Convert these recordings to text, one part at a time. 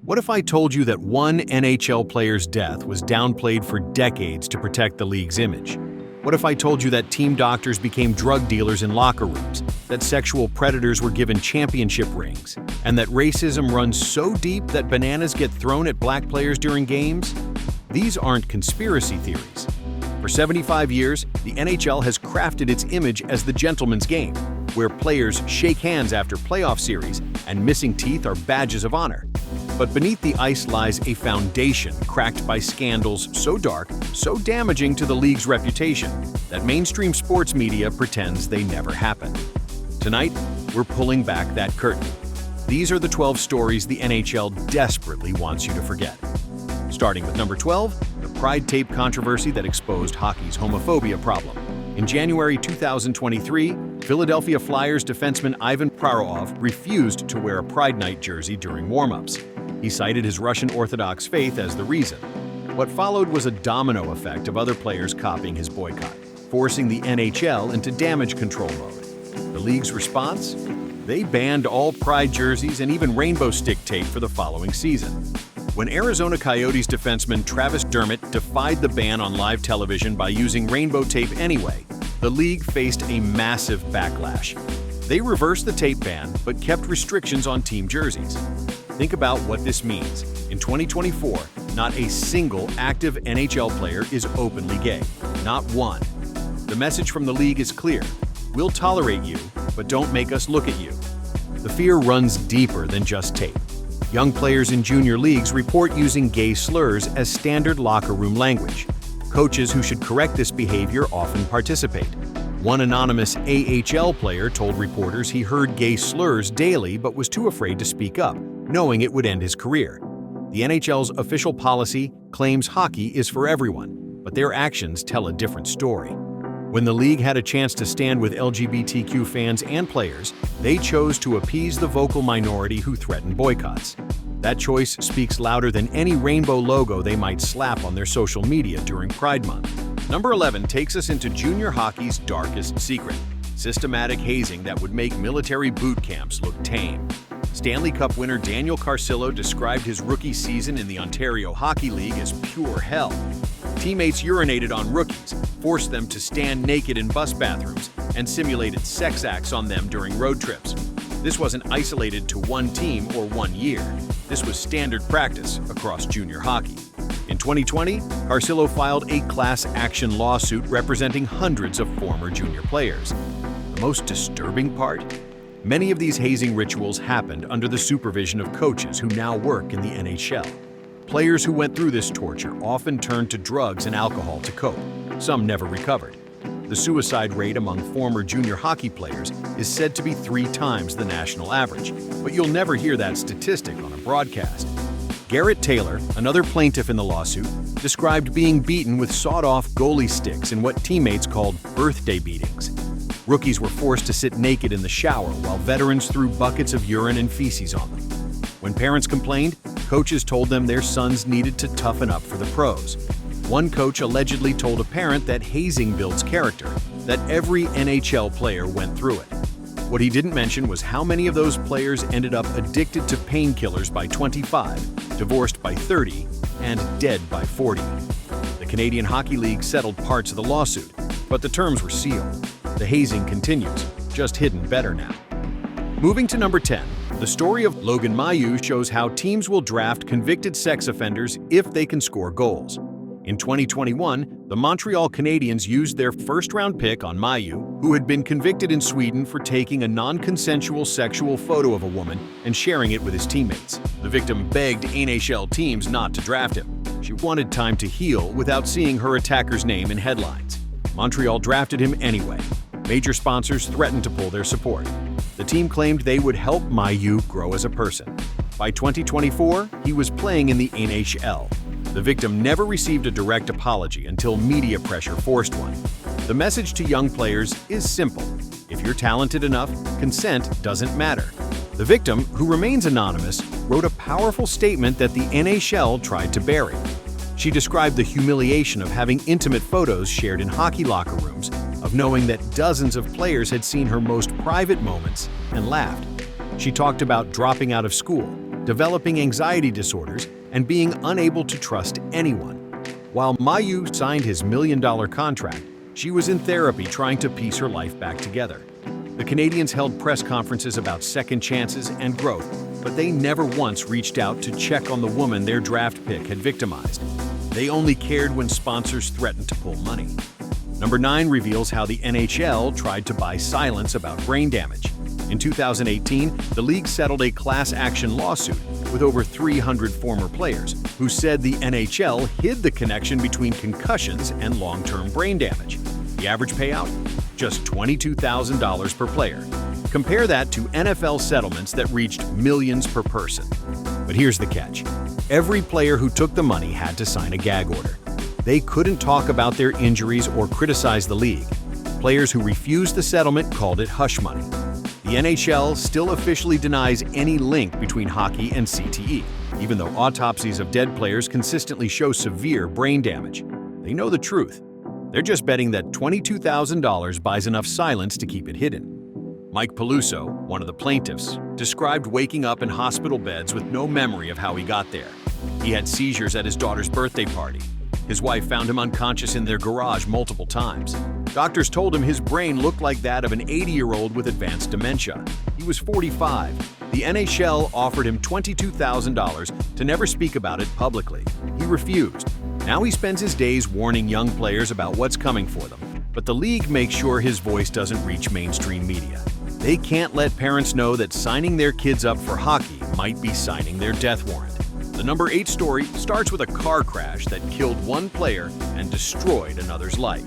What if I told you that one NHL player's death was downplayed for decades to protect the league's image? What if I told you that team doctors became drug dealers in locker rooms, that sexual predators were given championship rings, and that racism runs so deep that bananas get thrown at black players during games? These aren't conspiracy theories. For 75 years, the NHL has crafted its image as the gentleman's game, where players shake hands after playoff series and missing teeth are badges of honor. But beneath the ice lies a foundation cracked by scandals so dark, so damaging to the league's reputation, that mainstream sports media pretends they never happened. Tonight, we're pulling back that curtain. These are the 12 stories the NHL desperately wants you to forget. Starting with number 12, the Pride Tape controversy that exposed hockey's homophobia problem. In January 2023, Philadelphia Flyers defenseman Ivan Provorov refused to wear a Pride Night jersey during warm-ups. He cited his Russian Orthodox faith as the reason. What followed was a domino effect of other players copying his boycott, forcing the NHL into damage control mode. The league's response? They banned all Pride jerseys and even rainbow stick tape for the following season. When Arizona Coyotes defenseman Travis Dermott defied the ban on live television by using rainbow tape anyway, the league faced a massive backlash. They reversed the tape ban but kept restrictions on team jerseys. Think about what this means. In 2024, not a single active NHL player is openly gay. Not one. The message from the league is clear. We'll tolerate you, but don't make us look at you. The fear runs deeper than just tape. Young players in junior leagues report using gay slurs as standard locker room language. Coaches who should correct this behavior often participate. One anonymous AHL player told reporters he heard gay slurs daily but was too afraid to speak up, knowing it would end his career. The NHL's official policy claims hockey is for everyone, but their actions tell a different story. When the league had a chance to stand with LGBTQ fans and players, they chose to appease the vocal minority who threatened boycotts. That choice speaks louder than any rainbow logo they might slap on their social media during Pride Month. Number 11 takes us into junior hockey's darkest secret: systematic hazing that would make military boot camps look tame. Stanley Cup winner Daniel Carcillo described his rookie season in the Ontario Hockey League as pure hell. Teammates urinated on rookies, forced them to stand naked in bus bathrooms, and simulated sex acts on them during road trips. This wasn't isolated to one team or 1 year. This was standard practice across junior hockey. In 2020, Carcillo filed a class action lawsuit representing hundreds of former junior players. The most disturbing part? Many of these hazing rituals happened under the supervision of coaches who now work in the NHL. Players who went through this torture often turned to drugs and alcohol to cope. Some never recovered. The suicide rate among former junior hockey players is said to be 3 times the national average, but you'll never hear that statistic on a broadcast. Garrett Taylor, another plaintiff in the lawsuit, described being beaten with sawed-off goalie sticks in what teammates called birthday beatings. Rookies were forced to sit naked in the shower while veterans threw buckets of urine and feces on them. When parents complained, coaches told them their sons needed to toughen up for the pros. One coach allegedly told a parent that hazing builds character, that every NHL player went through it. What he didn't mention was how many of those players ended up addicted to painkillers by 25, divorced by 30, and dead by 40. The Canadian Hockey League settled parts of the lawsuit, but the terms were sealed. The hazing continues, just hidden better now. Moving to number 10, the story of Logan Mayu shows how teams will draft convicted sex offenders if they can score goals. In 2021, the Montreal Canadiens used their first-round pick on Mayu, who had been convicted in Sweden for taking a non-consensual sexual photo of a woman and sharing it with his teammates. The victim begged NHL teams not to draft him. She wanted time to heal without seeing her attacker's name in headlines. Montreal drafted him anyway. Major sponsors threatened to pull their support. The team claimed they would help Mayu grow as a person. By 2024, he was playing in the NHL. The victim never received a direct apology until media pressure forced one. The message to young players is simple. If you're talented enough, consent doesn't matter. The victim, who remains anonymous, wrote a powerful statement that the NHL tried to bury. She described the humiliation of having intimate photos shared in hockey locker rooms, of knowing that dozens of players had seen her most private moments and laughed. She talked about dropping out of school, developing anxiety disorders, and being unable to trust anyone. While Mayu signed his million-dollar contract, she was in therapy trying to piece her life back together. The Canadiens held press conferences about second chances and growth, but they never once reached out to check on the woman their draft pick had victimized. They only cared when sponsors threatened to pull money. Number 9 reveals how the NHL tried to buy silence about brain damage. In 2018, the league settled a class action lawsuit with over 300 former players who said the NHL hid the connection between concussions and long-term brain damage. The average payout? Just $22,000 per player. Compare that to NFL settlements that reached millions per person. But here's the catch. Every player who took the money had to sign a gag order. They couldn't talk about their injuries or criticize the league. Players who refused the settlement called it hush money. The NHL still officially denies any link between hockey and CTE, even though autopsies of dead players consistently show severe brain damage. They know the truth. They're just betting that $22,000 buys enough silence to keep it hidden. Mike Peluso, one of the plaintiffs, described waking up in hospital beds with no memory of how he got there. He had seizures at his daughter's birthday party. His wife found him unconscious in their garage multiple times. Doctors told him his brain looked like that of an 80-year-old with advanced dementia. He was 45. The NHL offered him $22,000 to never speak about it publicly. He refused. Now he spends his days warning young players about what's coming for them. But the league makes sure his voice doesn't reach mainstream media. They can't let parents know that signing their kids up for hockey might be signing their death warrant. The number 8 story starts with a car crash that killed one player and destroyed another's life.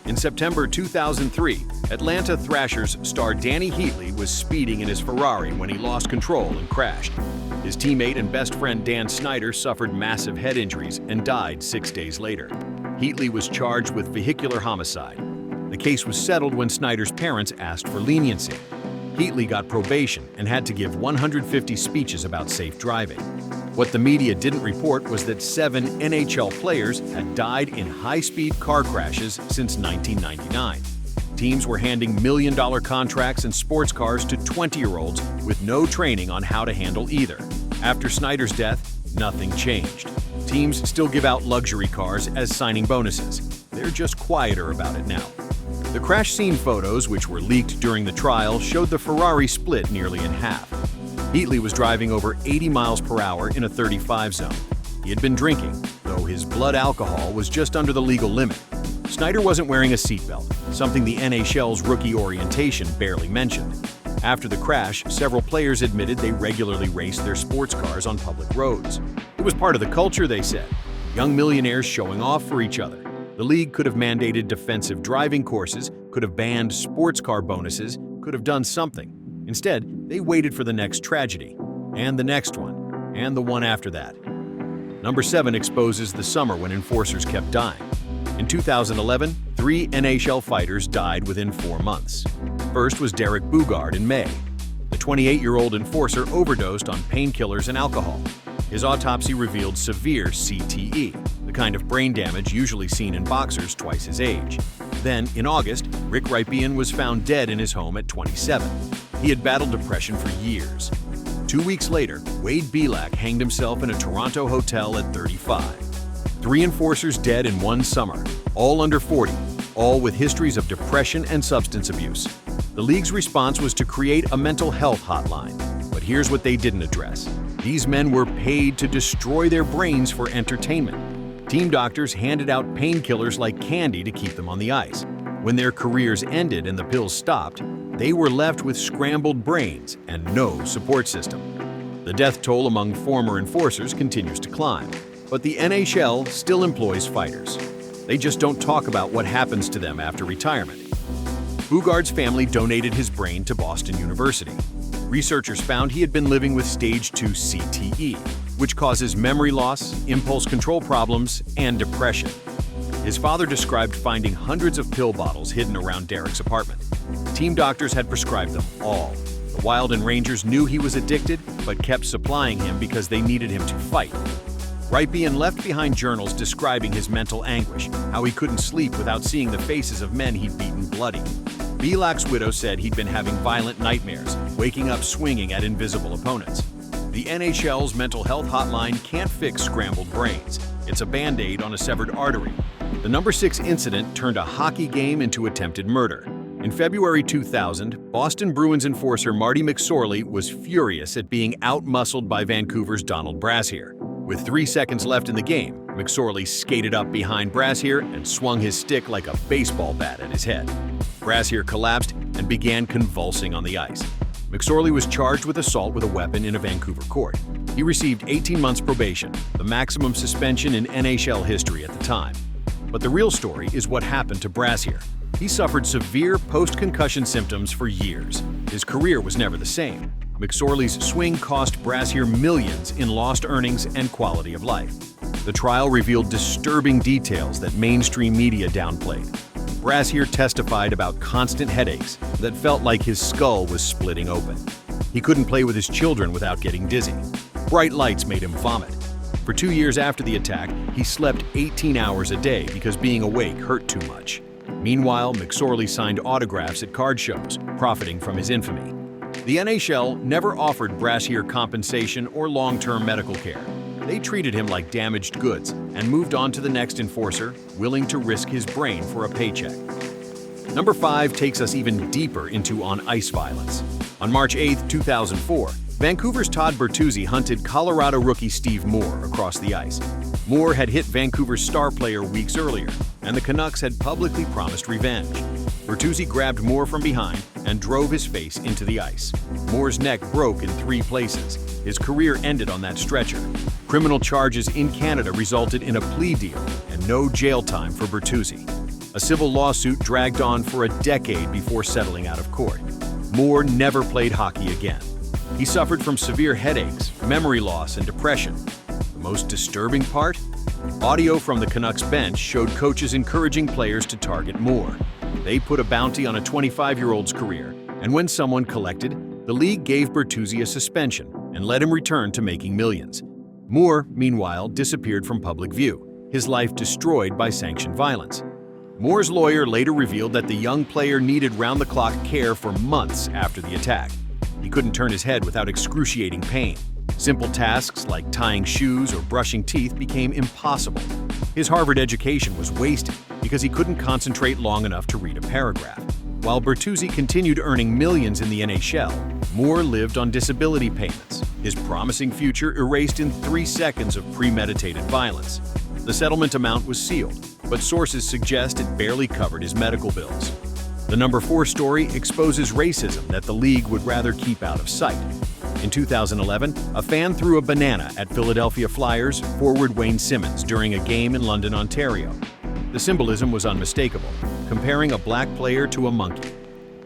In September 2003, Atlanta Thrashers star Danny Heatley was speeding in his Ferrari when he lost control and crashed. His teammate and best friend Dan Snyder suffered massive head injuries and died 6 days later. Heatley was charged with vehicular homicide. The case was settled when Snyder's parents asked for leniency. Heatley got probation and had to give 150 speeches about safe driving. What the media didn't report was that 7 NHL players had died in high-speed car crashes since 1999. Teams were handing million-dollar contracts and sports cars to 20-year-olds with no training on how to handle either. After Snyder's death, nothing changed. Teams still give out luxury cars as signing bonuses. They're just quieter about it now. The crash scene photos, which were leaked during the trial, showed the Ferrari split nearly in half. Heatley was driving over 80 miles per hour in a 35 zone. He had been drinking, though his blood alcohol was just under the legal limit. Snyder wasn't wearing a seatbelt, something the NHL's rookie orientation barely mentioned. After the crash, several players admitted they regularly raced their sports cars on public roads. It was part of the culture, they said. Young millionaires showing off for each other. The league could have mandated defensive driving courses, could have banned sports car bonuses, could have done something. Instead, they waited for the next tragedy, and the next one, and the one after that. Number 7 exposes the summer when enforcers kept dying. In 2011, 3 NHL fighters died within 4 months. First was Derek Boogaard in May. The 28-year-old enforcer overdosed on painkillers and alcohol. His autopsy revealed severe CTE, the kind of brain damage usually seen in boxers twice his age. Then, in August, Rick Rypien was found dead in his home at 27. He had battled depression for years. 2 weeks later, Wade Belak hanged himself in a Toronto hotel at 35. 3 enforcers dead in one summer, all under 40, all with histories of depression and substance abuse. The league's response was to create a mental health hotline. But here's what they didn't address. These men were paid to destroy their brains for entertainment. Team doctors handed out painkillers like candy to keep them on the ice. When their careers ended and the pills stopped, they were left with scrambled brains and no support system. The death toll among former enforcers continues to climb, but the NHL still employs fighters. They just don't talk about what happens to them after retirement. Boogaard's family donated his brain to Boston University. Researchers found he had been living with stage 2 CTE, which causes memory loss, impulse control problems, and depression. His father described finding hundreds of pill bottles hidden around Derek's apartment. Team doctors had prescribed them all. The Wild and Rangers knew he was addicted, but kept supplying him because they needed him to fight. Rypien left behind journals describing his mental anguish, how he couldn't sleep without seeing the faces of men he'd beaten bloody. Belak's widow said he'd been having violent nightmares, waking up swinging at invisible opponents. The NHL's mental health hotline can't fix scrambled brains. It's a Band-Aid on a severed artery. The number 6 incident turned a hockey game into attempted murder. In February 2000, Boston Bruins enforcer Marty McSorley was furious at being out-muscled by Vancouver's Donald Brashear. With 3 seconds left in the game, McSorley skated up behind Brashear and swung his stick like a baseball bat at his head. Brashear collapsed and began convulsing on the ice. McSorley was charged with assault with a weapon in a Vancouver court. He received 18 months probation, the maximum suspension in NHL history at the time. But the real story is what happened to Brashear. He suffered severe post-concussion symptoms for years. His career was never the same. McSorley's swing cost Brashear millions in lost earnings and quality of life. The trial revealed disturbing details that mainstream media downplayed. Brashear testified about constant headaches that felt like his skull was splitting open. He couldn't play with his children without getting dizzy. Bright lights made him vomit. For 2 years after the attack, he slept 18 hours a day because being awake hurt too much. Meanwhile, McSorley signed autographs at card shows, profiting from his infamy. The NHL never offered Brashear compensation or long-term medical care. They treated him like damaged goods and moved on to the next enforcer, willing to risk his brain for a paycheck. Number 5 takes us even deeper into on-ice violence. On March 8, 2004, Vancouver's Todd Bertuzzi hunted Colorado rookie Steve Moore across the ice. Moore had hit Vancouver's star player weeks earlier, and the Canucks had publicly promised revenge. Bertuzzi grabbed Moore from behind and drove his face into the ice. Moore's neck broke in 3 places. His career ended on that stretcher. Criminal charges in Canada resulted in a plea deal and no jail time for Bertuzzi. A civil lawsuit dragged on for a decade before settling out of court. Moore never played hockey again. He suffered from severe headaches, memory loss, and depression. The most disturbing part? Audio from the Canucks bench showed coaches encouraging players to target Moore. They put a bounty on a 25-year-old's career, and when someone collected, the league gave Bertuzzi a suspension and let him return to making millions. Moore, meanwhile, disappeared from public view, his life destroyed by sanctioned violence. Moore's lawyer later revealed that the young player needed round-the-clock care for months after the attack. He couldn't turn his head without excruciating pain. Simple tasks like tying shoes or brushing teeth became impossible. His Harvard education was wasted because he couldn't concentrate long enough to read a paragraph. While Bertuzzi continued earning millions in the NHL, Moore lived on disability payments, his promising future erased in 3 seconds of premeditated violence. The settlement amount was sealed, but sources suggest it barely covered his medical bills. The number 4 story exposes racism that the league would rather keep out of sight. In 2011, a fan threw a banana at Philadelphia Flyers forward Wayne Simmons during a game in London, Ontario. The symbolism was unmistakable, comparing a black player to a monkey.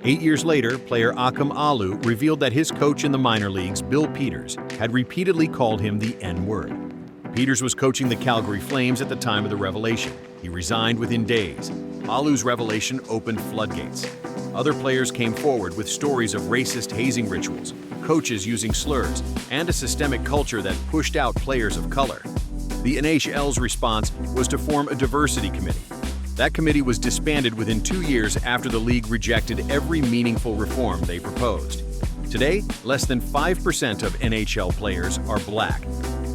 8 years later, player Akim Alu revealed that his coach in the minor leagues, Bill Peters, had repeatedly called him the N-word. Peters was coaching the Calgary Flames at the time of the revelation. He resigned within days. Alu's revelation opened floodgates. Other players came forward with stories of racist hazing rituals, coaches using slurs, and a systemic culture that pushed out players of color. The NHL's response was to form a diversity committee. That committee was disbanded within 2 years after the league rejected every meaningful reform they proposed. Today, less than 5% of NHL players are black.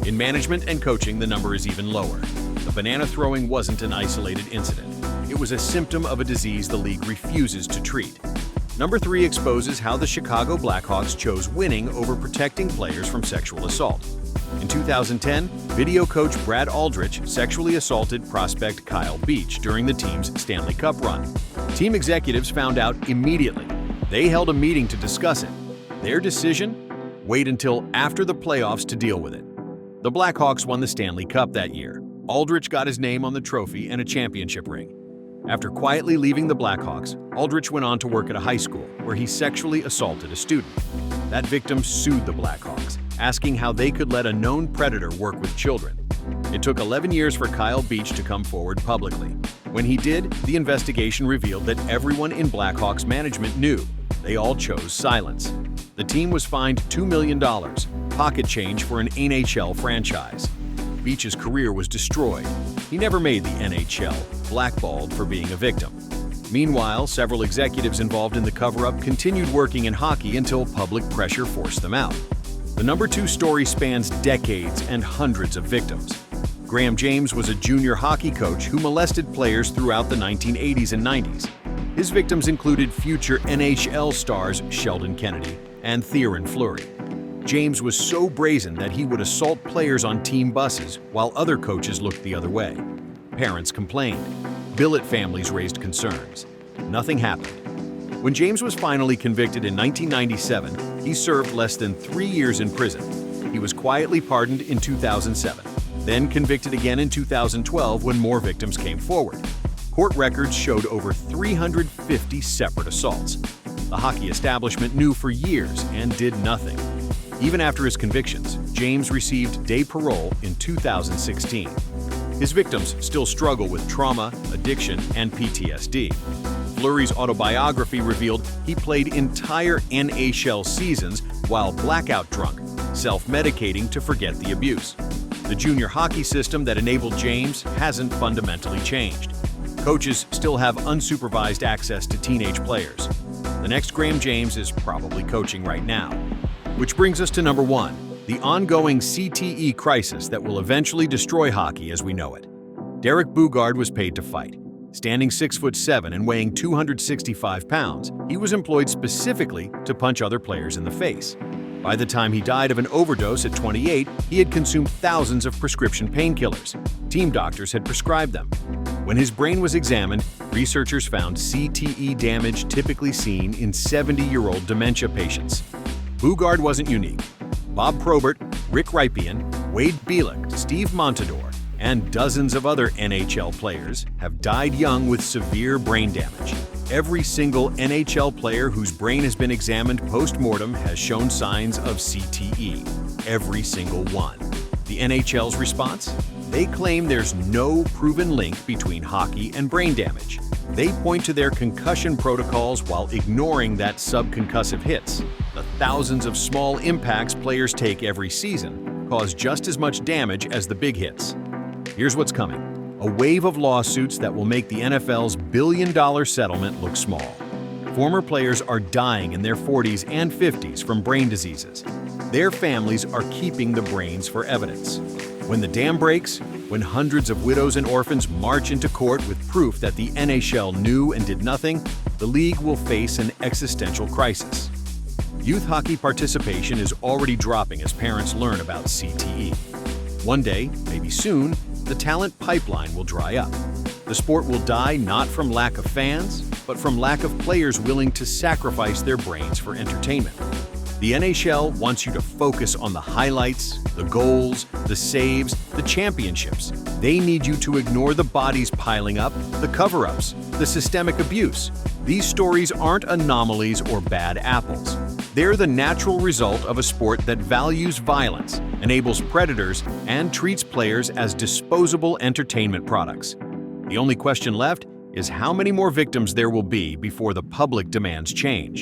In management and coaching, the number is even lower. The banana throwing wasn't an isolated incident. It was a symptom of a disease the league refuses to treat. Number 3 exposes how the Chicago Blackhawks chose winning over protecting players from sexual assault. In 2010, video coach Brad Aldrich sexually assaulted prospect Kyle Beach during the team's Stanley Cup run. Team executives found out immediately. They held a meeting to discuss it. Their decision? Wait until after the playoffs to deal with it. The Blackhawks won the Stanley Cup that year. Aldrich got his name on the trophy and a championship ring. After quietly leaving the Blackhawks, Aldrich went on to work at a high school where he sexually assaulted a student. That victim sued the Blackhawks, asking how they could let a known predator work with children. It took 11 years for Kyle Beach to come forward publicly. When he did, the investigation revealed that everyone in Blackhawks management knew. They all chose silence. The team was fined $2 million, pocket change for an NHL franchise. Beach's career was destroyed. He never made the NHL, blackballed for being a victim. Meanwhile, several executives involved in the cover-up continued working in hockey until public pressure forced them out. The number 2 story spans decades and hundreds of victims. Graham James was a junior hockey coach who molested players throughout the 1980s and 90s. His victims included future NHL stars Sheldon Kennedy and Theoren Fleury. James was so brazen that he would assault players on team buses while other coaches looked the other way. Parents complained. Billet families raised concerns. Nothing happened. When James was finally convicted in 1997, he served less than 3 years in prison. He was quietly pardoned in 2007, then convicted again in 2012 when more victims came forward. Court records showed over 350 separate assaults. The hockey establishment knew for years and did nothing. Even after his convictions, James received day parole in 2016. His victims still struggle with trauma, addiction, and PTSD. Fleury's autobiography revealed he played entire NHL seasons while blackout drunk, self-medicating to forget the abuse. The junior hockey system that enabled James hasn't fundamentally changed. Coaches still have unsupervised access to teenage players. The next Graham James is probably coaching right now. Which brings us to number 1, the ongoing CTE crisis that will eventually destroy hockey as we know it. Derek Boogaard was paid to fight. Standing 6'7" and weighing 265 pounds, he was employed specifically to punch other players in the face. By the time he died of an overdose at 28, he had consumed thousands of prescription painkillers. Team doctors had prescribed them. When his brain was examined, researchers found CTE damage typically seen in 70-year-old dementia patients. Boogaard wasn't unique. Bob Probert, Rick Rypien, Wade Belak, Steve Montador, and dozens of other NHL players have died young with severe brain damage. Every single NHL player whose brain has been examined post-mortem has shown signs of CTE. Every single one. The NHL's response? They claim there's no proven link between hockey and brain damage. They point to their concussion protocols while ignoring that subconcussive hits. The thousands of small impacts players take every season cause just as much damage as the big hits. Here's what's coming. A wave of lawsuits that will make the NFL's billion-dollar settlement look small. Former players are dying in their 40s and 50s from brain diseases. Their families are keeping the brains for evidence. When the dam breaks, when hundreds of widows and orphans march into court with proof that the NHL knew and did nothing, the league will face an existential crisis. Youth hockey participation is already dropping as parents learn about CTE. One day, maybe soon, the talent pipeline will dry up. The sport will die not from lack of fans, but from lack of players willing to sacrifice their brains for entertainment. The NHL wants you to focus on the highlights, the goals, the saves, the championships. They need you to ignore the bodies piling up, the cover-ups, the systemic abuse. These stories aren't anomalies or bad apples. They're the natural result of a sport that values violence, enables predators, and treats players as disposable entertainment products. The only question left is how many more victims there will be before the public demands change.